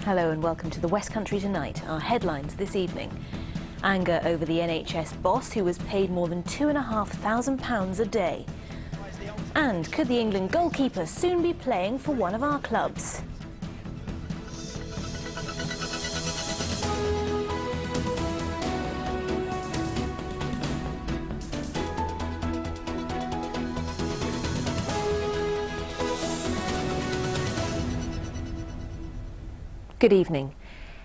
Hello and welcome to the West Country Tonight. Our headlines this evening. Anger over the NHS boss who was paid more than £2,500 a day. And could the England goalkeeper soon be playing for one of our clubs? Good evening.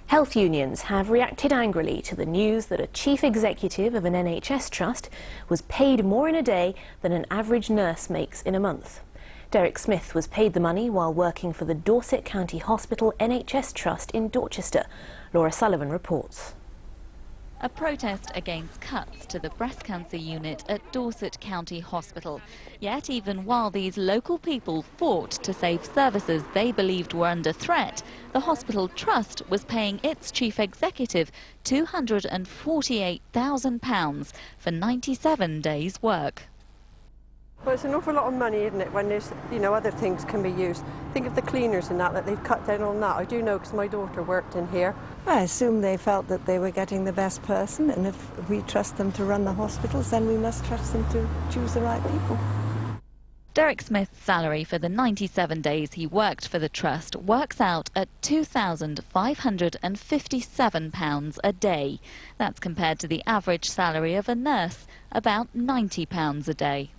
Health unions have reacted angrily to the news that a chief executive of an NHS trust was paid more in a day than an average nurse makes in a month. Derek Smith was paid the money while working for the Dorset County Hospital NHS Trust in Dorchester. Laura Sullivan reports. A protest against cuts to the breast cancer unit at Dorset County Hospital. Yet even while these local people fought to save services they believed were under threat, the hospital trust was paying its chief executive £248,000 for 97 days' work. Well, it's an awful lot of money, isn't it, when there's, other things can be used. Think of the cleaners and that they've cut down on that. I do know because my daughter worked in here. I assume they felt that they were getting the best person, and if we trust them to run the hospitals, then we must trust them to choose the right people. Derek Smith's salary for the 97 days he worked for the trust works out at £2,557 a day. That's compared to the average salary of a nurse, about £90 a day.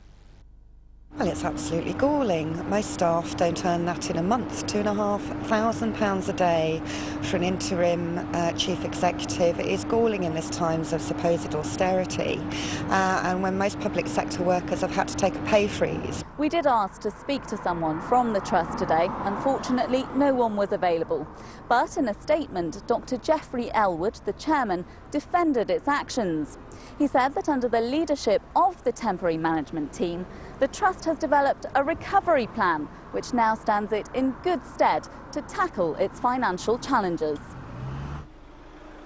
Well, it's absolutely galling. Most staff don't earn that in a month. £2,500 a day for an interim chief executive. It is galling in this times of supposed austerity, and when most public sector workers have had to take a pay freeze. We did ask to speak to someone from the trust today. Unfortunately, no one was available. But in a statement, Dr. Geoffrey Elwood, the chairman, defended its actions. He said that under the leadership of the temporary management team, the trust has developed a recovery plan, which now stands it in good stead to tackle its financial challenges.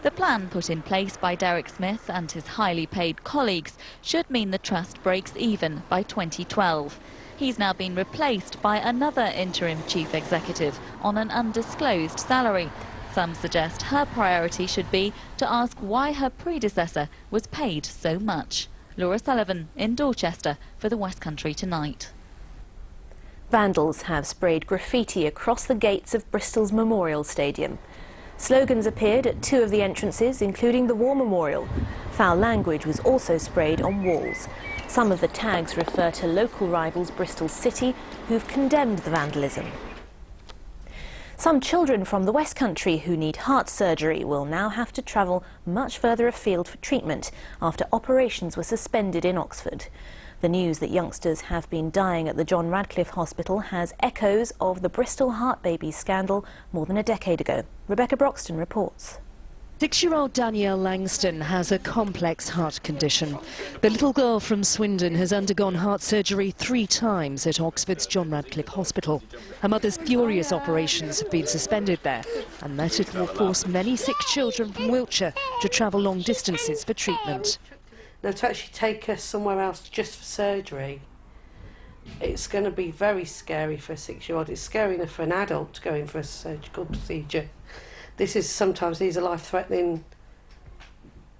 The plan put in place by Derek Smith and his highly paid colleagues should mean the trust breaks even by 2012. He's now been replaced by another interim chief executive on an undisclosed salary. Some suggest her priority should be to ask why her predecessor was paid so much. Laura Sullivan in Dorchester for the West Country Tonight. Vandals have sprayed graffiti across the gates of Bristol's Memorial Stadium. Slogans appeared at two of the entrances, including the War Memorial. Foul language was also sprayed on walls. Some of the tags refer to local rivals Bristol City, who've condemned the vandalism. Some children from the West Country who need heart surgery will now have to travel much further afield for treatment after operations were suspended in Oxford. The news that youngsters have been dying at the John Radcliffe Hospital has echoes of the Bristol heart babies scandal more than a decade ago. Rebecca Broxton reports. 6-year-old Danielle Langston has a complex heart condition. The little girl from Swindon has undergone heart surgery 3 times at Oxford's John Radcliffe Hospital. Her mother's furious operations have been suspended there, and that it will force many sick children from Wiltshire to travel long distances for treatment. Now, to actually take us somewhere else just for surgery, it's going to be very scary for a 6-year-old. It's scary enough for an adult to go in for a surgical procedure. These are life-threatening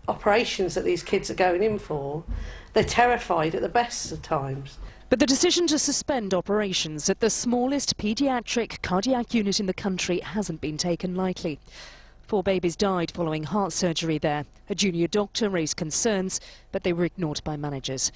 operations that these kids are going in for. They're terrified at the best of times. But the decision to suspend operations at the smallest paediatric cardiac unit in the country hasn't been taken lightly. 4 babies died following heart surgery there. A junior doctor raised concerns, but they were ignored by managers.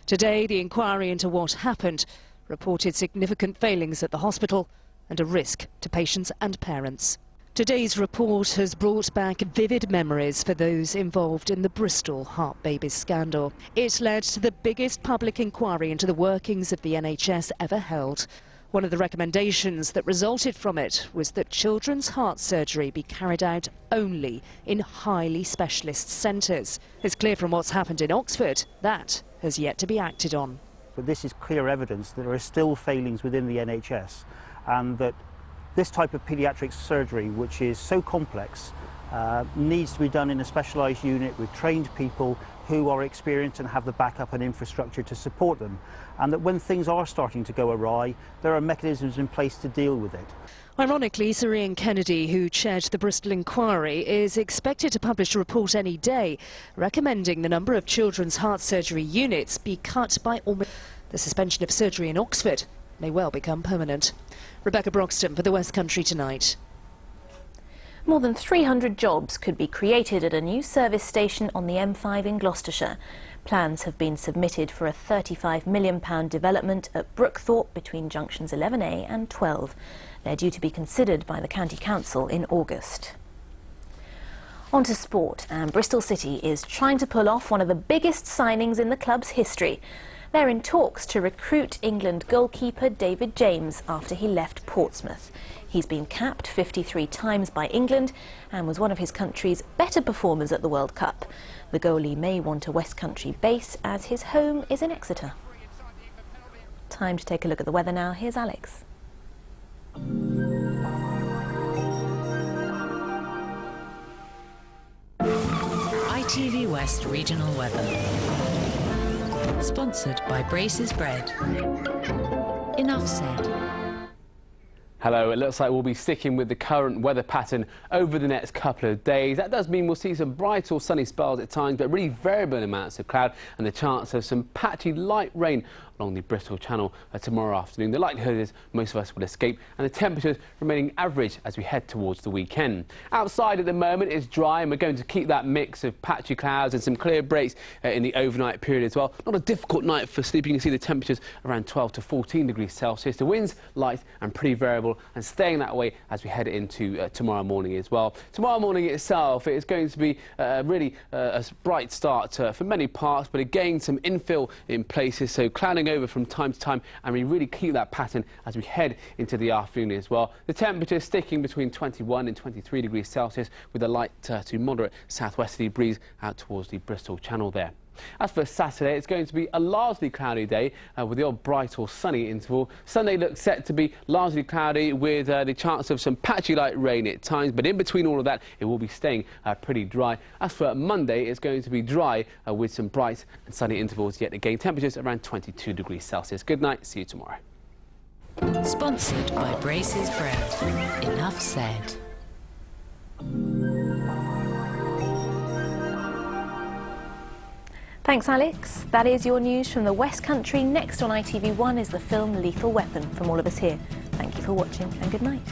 Today, the inquiry into what happened reported significant failings at the hospital and a risk to patients and parents. Today's report has brought back vivid memories for those involved in the Bristol heart babies scandal. It led to the biggest public inquiry into the workings of the NHS ever held. One of the recommendations that resulted from it was that children's heart surgery be carried out only in highly specialist centres. It's clear from what's happened in Oxford that has yet to be acted on. But this is clear evidence that there are still failings within the NHS, and that this type of paediatric surgery, which is so complex needs to be done in a specialised unit with trained people who are experienced and have the backup and infrastructure to support them, and that when things are starting to go awry, there are mechanisms in place to deal with it. Ironically, Sir Ian Kennedy, who chaired the Bristol inquiry, is expected to publish a report any day recommending the number of children's heart surgery units be cut by almost. The suspension of surgery in Oxford may well become permanent. Rebecca Broxton for the West Country Tonight. More than 300 jobs could be created at a new service station on the M5 in Gloucestershire. Plans have been submitted for a £35 million development at Brookthorpe between junctions 11A and 12. They're due to be considered by the County Council in August. On to sport, and Bristol City is trying to pull off one of the biggest signings in the club's history. They're in talks to recruit England goalkeeper David James after he left Portsmouth. He's been capped 53 times by England and was one of his country's better performers at the World Cup. The goalie may want a West Country base as his home is in Exeter. Time to take a look at the weather now. Here's Alex. ITV West Regional Weather. Sponsored by Braces Bread. Enough said. Hello, it looks like we'll be sticking with the current weather pattern over the next couple of days. That does mean we'll see some bright or sunny spells at times, but really variable amounts of cloud and the chance of some patchy light rain along the Bristol Channel tomorrow afternoon. The likelihood is most of us will escape, and the temperatures remaining average as we head towards the weekend. Outside at the moment it's dry, and we're going to keep that mix of patchy clouds and some clear breaks in the overnight period as well. Not a difficult night for sleeping. You can see the temperatures around 12 to 14 degrees Celsius. The winds light and pretty variable, and staying that way as we head into tomorrow morning as well. Tomorrow morning itself, it is going to be really a bright start for many parts, but again some infill in places, so clouding over from time to time, and we really keep that pattern as we head into the afternoon as well. The temperature sticking between 21 and 23 degrees Celsius with a light to moderate southwesterly breeze out towards the Bristol Channel there. As for Saturday, it's going to be a largely cloudy day with the odd bright or sunny interval. Sunday looks set to be largely cloudy with the chance of some patchy light rain at times, but in between all of that it will be staying pretty dry. As for Monday, it's going to be dry with some bright and sunny intervals yet again. Temperatures around 22 degrees Celsius. Good night, see you tomorrow. Sponsored by Braces Bread. Enough said. Thanks, Alex. That is your news from the West Country. Next on ITV1 is the film Lethal Weapon. From all of us here, thank you for watching and good night.